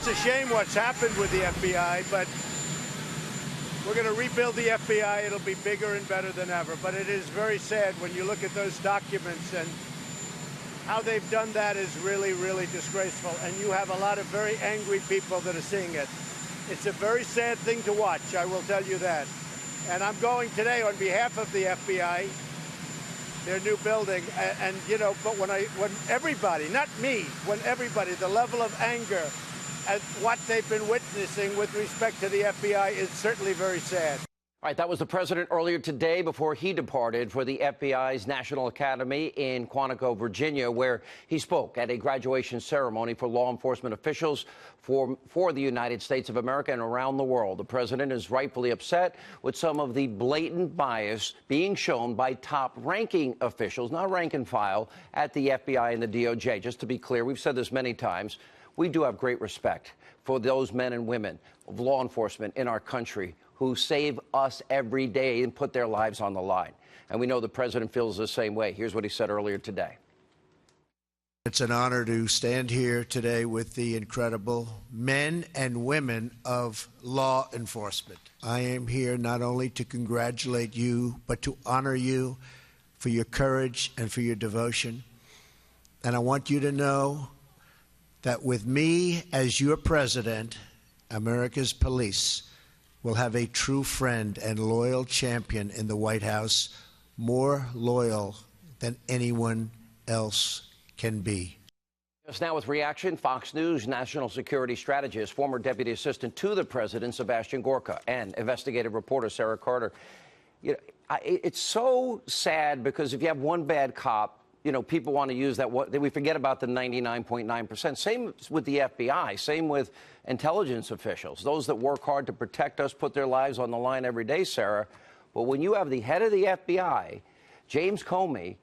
It's a shame what's happened with the FBI, but we're going to rebuild the FBI. It'll be bigger and better than ever. But it is very sad when you look at those documents, and how they've done that is really, really disgraceful. And you have a lot of very angry people that are seeing it. It's a very sad thing to watch, I will tell you that. And I'm going today on behalf of the FBI, their new building, and you know, but when everybody, not me, when everybody, the level of anger at what they've been witnessing with respect to the FBI is certainly very sad. All right, that was the president earlier today before he departed for the FBI's National Academy in Quantico, Virginia, where he spoke at a graduation ceremony for law enforcement officials for the United States of America and around the world. The president is rightfully upset with some of the blatant bias being shown by top-ranking officials, not rank and file, at the FBI and the DOJ. Just to be clear, we've said this many times, we do have great respect for those men and women of law enforcement in our country who save us every day and put their lives on the line. And we know the president feels the same way. Here's what he said earlier today. It's an honor to stand here today with the incredible men and women of law enforcement. I am here not only to congratulate you, but to honor you for your courage and for your devotion. And I want you to know that with me as your president, America's police will have a true friend and loyal champion in the White House, more loyal than anyone else can be. Just now with reaction, Fox News national security strategist, former deputy assistant to the president, Sebastian Gorka, and investigative reporter Sara Carter. You know, it's so sad because if you have one bad cop, you know, people want to use that. We forget about the 99.9%. Same with the FBI. Same with intelligence officials. Those that work hard to protect us, put their lives on the line every day, Sarah. But when you have the head of the FBI, James Comey,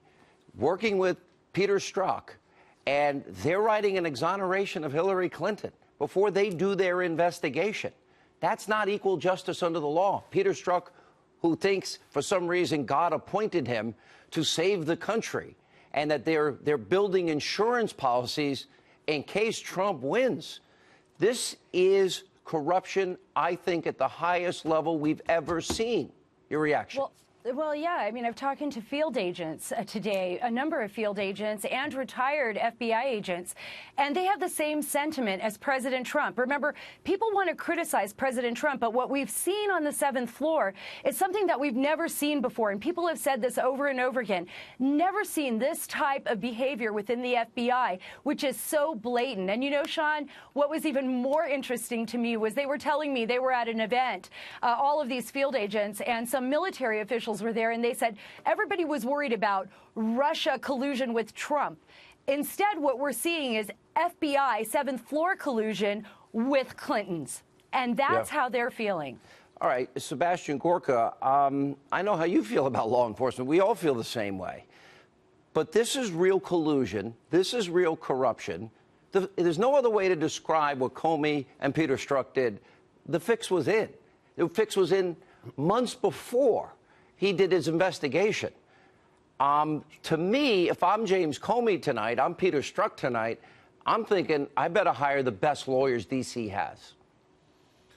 working with Peter Strzok, and they're writing an exoneration of Hillary Clinton before they do their investigation, that's not equal justice under the law. Peter Strzok, who thinks for some reason God appointed him to save the country, and that they're building insurance policies in case Trump wins. This is corruption, I think, at the highest level we've ever seen. Your reaction? Well, yeah. I mean, I've talking to field agents today, a number of field agents and retired FBI agents, and they have the same sentiment as President Trump. Remember, people want to criticize President Trump, but what we've seen on the 7th floor is something that we've never seen before, and people have said this over and over again. Never seen this type of behavior within the FBI, which is so blatant. And you know, Sean, what was even more interesting to me was they were telling me they were at an event, all of these field agents and some military officials were there, and they said everybody was worried about Russia collusion with Trump. Instead, what we're seeing is FBI 7th floor collusion with Clintons, and that's how they're feeling. All right, Sebastian Gorka, I know how you feel about law enforcement. We all feel the same way. But this is real collusion. This is real corruption. There's no other way to describe what Comey and Peter Strzok did. The fix was in. The fix was in months before he did his investigation. To me, if I'm James Comey tonight, I'm Peter Strzok tonight, I'm thinking I better hire the best lawyers D.C. has.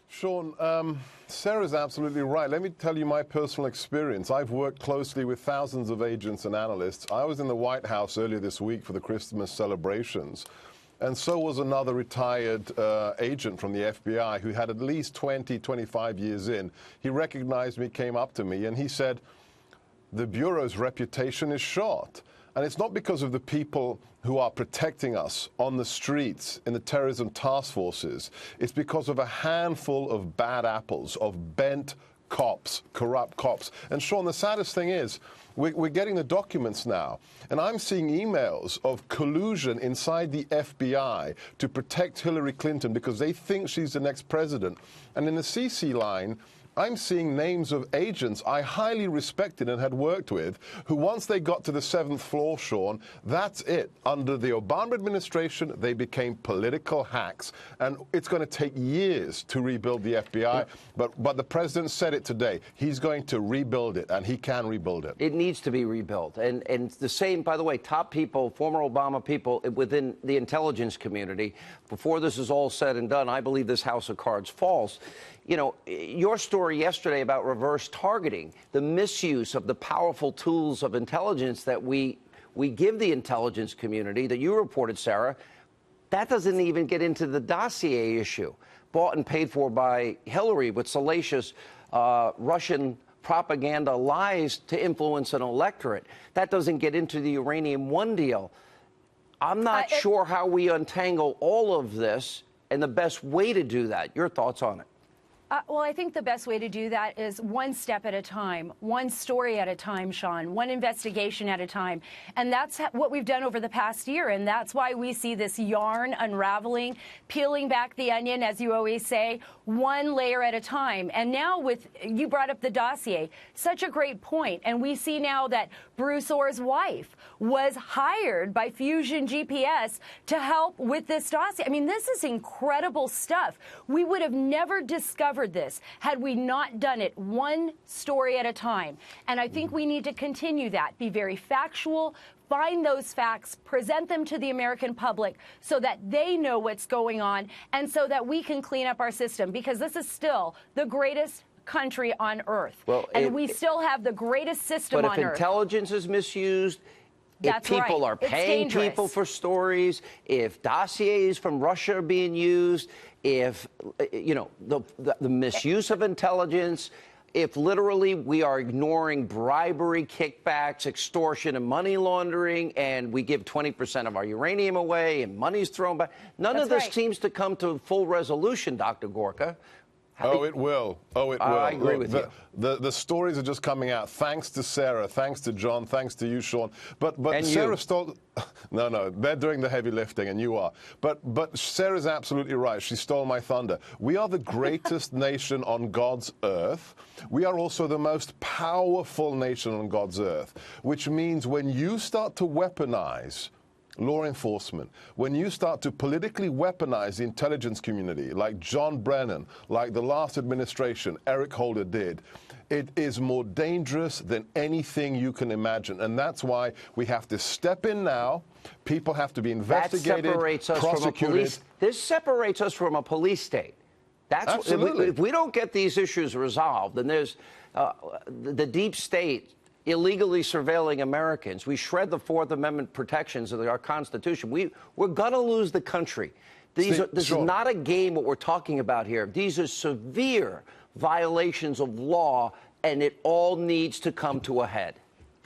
Sean, Sarah's absolutely right. Let me tell you my personal experience. I've worked closely with thousands of agents and analysts. I was in the White House earlier this week for the Christmas celebrations. And so was another retired agent from the FBI who had at least 20, 25 years in. He recognized me, came up to me, and he said, the Bureau's reputation is shot. And it's not because of the people who are protecting us on the streets in the terrorism task forces. It's because of a handful of bad apples, of bent cops, corrupt cops. And Sean, the saddest thing is, we're getting the documents now, and I'm seeing emails of collusion inside the FBI to protect Hillary Clinton because they think she's the next president. And in the CC line, I'm seeing names of agents I highly respected and had worked with who, once they got to the 7th floor, Sean, that's it. Under the Obama administration, they became political hacks. And it's going to take years to rebuild the FBI. But the president said it today. He's going to rebuild it, and he can rebuild it. It needs to be rebuilt. And the same, by the way, top people, former Obama people within the intelligence community, before this is all said and done, I believe this house of cards falls. You know, your story yesterday about reverse targeting, the misuse of the powerful tools of intelligence that we give the intelligence community that you reported, Sarah, that doesn't even get into the dossier issue, bought and paid for by Hillary with salacious Russian propaganda lies to influence an electorate. That doesn't get into the Uranium One deal. I'm not sure how we untangle all of this and the best way to do that. Your thoughts on it? Well, I think the best way to do that is one step at a time, one story at a time, Sean, one investigation at a time. And that's what we've done over the past year. And that's why we see this yarn unraveling, peeling back the onion, as you always say, one layer at a time. And now you brought up the dossier, such a great point. And we see now that Bruce Orr's wife was hired by Fusion GPS to help with this dossier. I mean, this is incredible stuff. We would have never discovered this had we not done it one story at a time. And I think we need to continue that, be very factual, find those facts, present them to the American public so that they know what's going on and so that we can clean up our system, because this is still the greatest country on earth. Well, and we still have the greatest system on earth. But if intelligence is misused, if people are paying people for stories, if dossiers from Russia are being used, if, you know, the misuse of intelligence, if literally we are ignoring bribery, kickbacks, extortion, and money laundering, and we give 20% of our uranium away and money's thrown back, none of this seems to come to full resolution, Dr. Gorka. Oh, it will. Oh, it will. I agree with you. The stories are just coming out. Thanks to Sarah, thanks to John, thanks to you, Sean. But Sarah stole. No, they're doing the heavy lifting, and you are. But Sarah's absolutely right. She stole my thunder. We are the greatest nation on God's earth. We are also the most powerful nation on God's earth, which means when you start to weaponize law enforcement, when you start to politically weaponize the intelligence community, like John Brennan, like the last administration, Eric Holder did, it is more dangerous than anything you can imagine. And that's why we have to step in now. People have to be investigated, prosecuted. This separates us from a police state. That's absolutely. If we don't get these issues resolved, then there's the deep state illegally surveilling Americans. We shred the Fourth Amendment protections of our Constitution. We're going to lose the country. This is not a game, what we're talking about here. These are severe violations of law, and it all needs to come to a head.